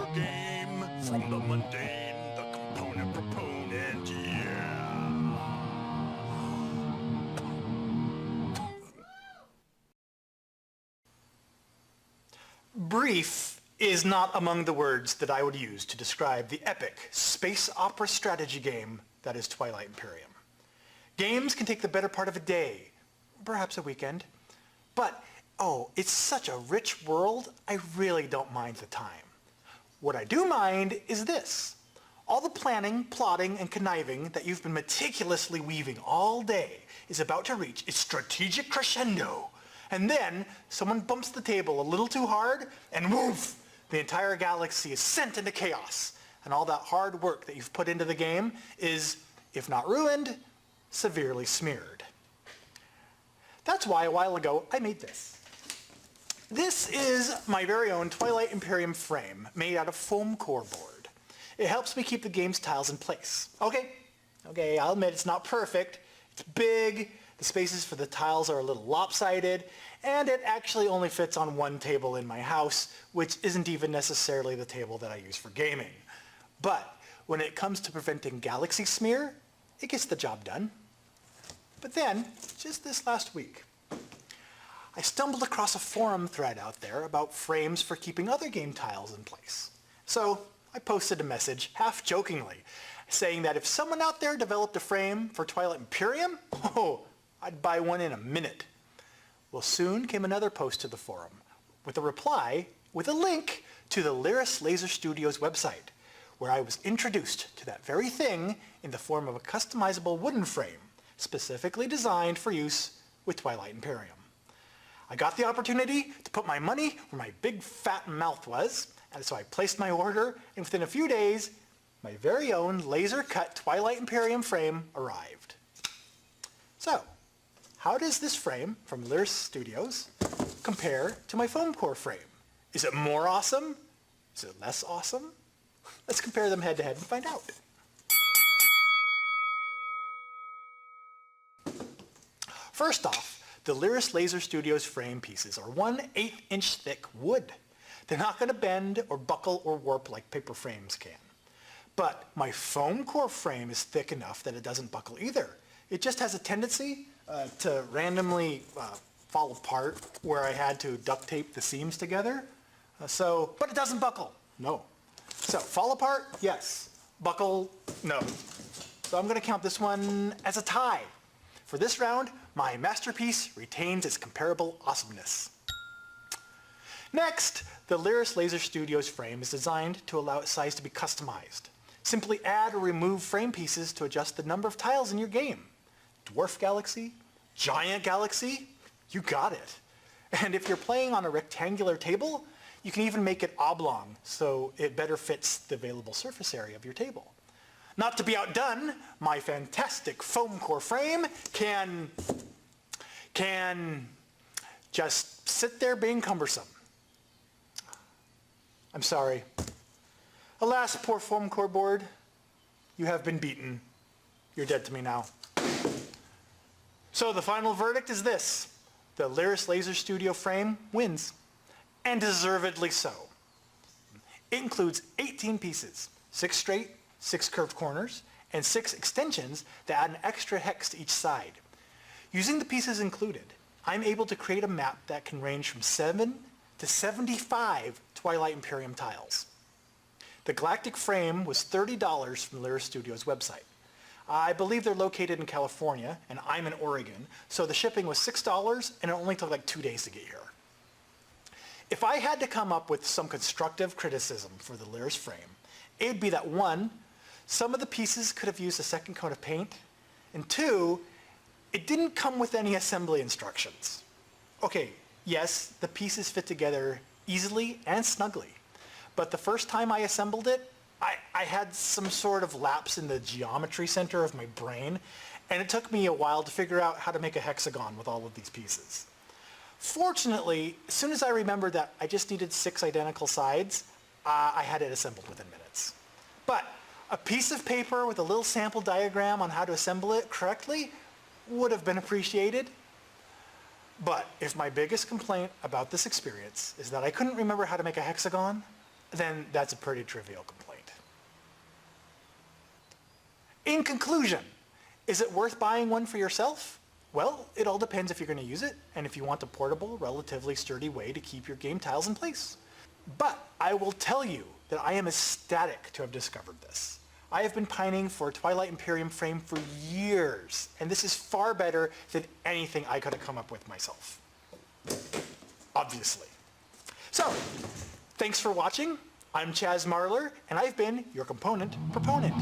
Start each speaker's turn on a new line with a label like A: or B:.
A: your game from the mundane, the component proponent, yeah.
B: Brief is not among the words that I would use to describe the epic space opera strategy game that is Twilight Imperium. Games can take the better part of a day, perhaps a weekend, but it's such a rich world, I really don't mind the time. What I do mind is this. All the planning, plotting, and conniving that you've been meticulously weaving all day is about to reach its strategic crescendo. And then someone bumps the table a little too hard, and woof! The entire galaxy is sent into chaos. And all that hard work that you've put into the game is, if not ruined, severely smeared. That's why a while ago I made this. This is my very own Twilight Imperium frame made out of foam core board. It helps me keep the game's tiles in place. Okay, I'll admit it's not perfect. It's big, the spaces for the tiles are a little lopsided, and it actually only fits on one table in my house, which isn't even necessarily the table that I use for gaming. But when it comes to preventing galaxy smear, it gets the job done. But then, just this last week, I stumbled across a forum thread out there about frames for keeping other game tiles in place. So I posted a message, half jokingly, saying that if someone out there developed a frame for Twilight Imperium, I'd buy one in a minute. Well, soon came another post to the forum with a reply with a link to the Lyris Studios website, where I was introduced to that very thing in the form of a customizable wooden frame, specifically designed for use with Twilight Imperium. I got the opportunity to put my money where my big fat mouth was, and so I placed my order, and within a few days, my very own laser-cut Twilight Imperium frame arrived. So, how does this frame from Lyris Studios compare to my foam core frame? Is it more awesome? Is it less awesome? Let's compare them head to head and find out. First off, the Lyris Studios frame pieces are 1/8 inch thick wood. They're not going to bend or buckle or warp like paper frames can. But my foam core frame is thick enough that it doesn't buckle either. It just has a tendency to randomly fall apart where I had to duct tape the seams together. But it doesn't buckle, no. So fall apart, yes. Buckle, no. So I'm going to count this one as a tie. For this round, my masterpiece retains its comparable awesomeness. Next, the Lyris Studios frame is designed to allow its size to be customized. Simply add or remove frame pieces to adjust the number of tiles in your game. Dwarf galaxy, giant galaxy, you got it. And if you're playing on a rectangular table, you can even make it oblong so it better fits the available surface area of your table. Not to be outdone, my fantastic foam core frame can just sit there being cumbersome. I'm sorry. Alas, poor foam core board, you have been beaten. You're dead to me now. So the final verdict is this. The Lyris Studio frame wins, and deservedly so. It includes 18 pieces, 6 straight, 6 curved corners, and 6 extensions that add an extra hex to each side. Using the pieces included, I'm able to create a map that can range from 7 to 75 Twilight Imperium tiles. The Galactic Frame was $30 from Lyris Studios' website. I believe they're located in California, and I'm in Oregon, so the shipping was $6, and it only took like 2 days to get here. If I had to come up with some constructive criticism for the Lyris frame, it would be that 1, some of the pieces could have used a second coat of paint, and 2, it didn't come with any assembly instructions. Okay, yes, the pieces fit together easily and snugly, but the first time I assembled it, I had some sort of lapse in the geometry center of my brain, and it took me a while to figure out how to make a hexagon with all of these pieces. Fortunately, as soon as I remembered that I just needed 6 identical sides, I had it assembled within minutes. But a piece of paper with a little sample diagram on how to assemble it correctly would have been appreciated. But if my biggest complaint about this experience is that I couldn't remember how to make a hexagon, then that's a pretty trivial complaint. In conclusion, is it worth buying one for yourself? Well, it all depends if you're going to use it and if you want a portable, relatively sturdy way to keep your game tiles in place. But I will tell you that I am ecstatic to have discovered this. I have been pining for a Twilight Imperium frame for years, and this is far better than anything I could have come up with myself. Obviously. So, thanks for watching. I'm Chaz Marler, and I've been your component proponent.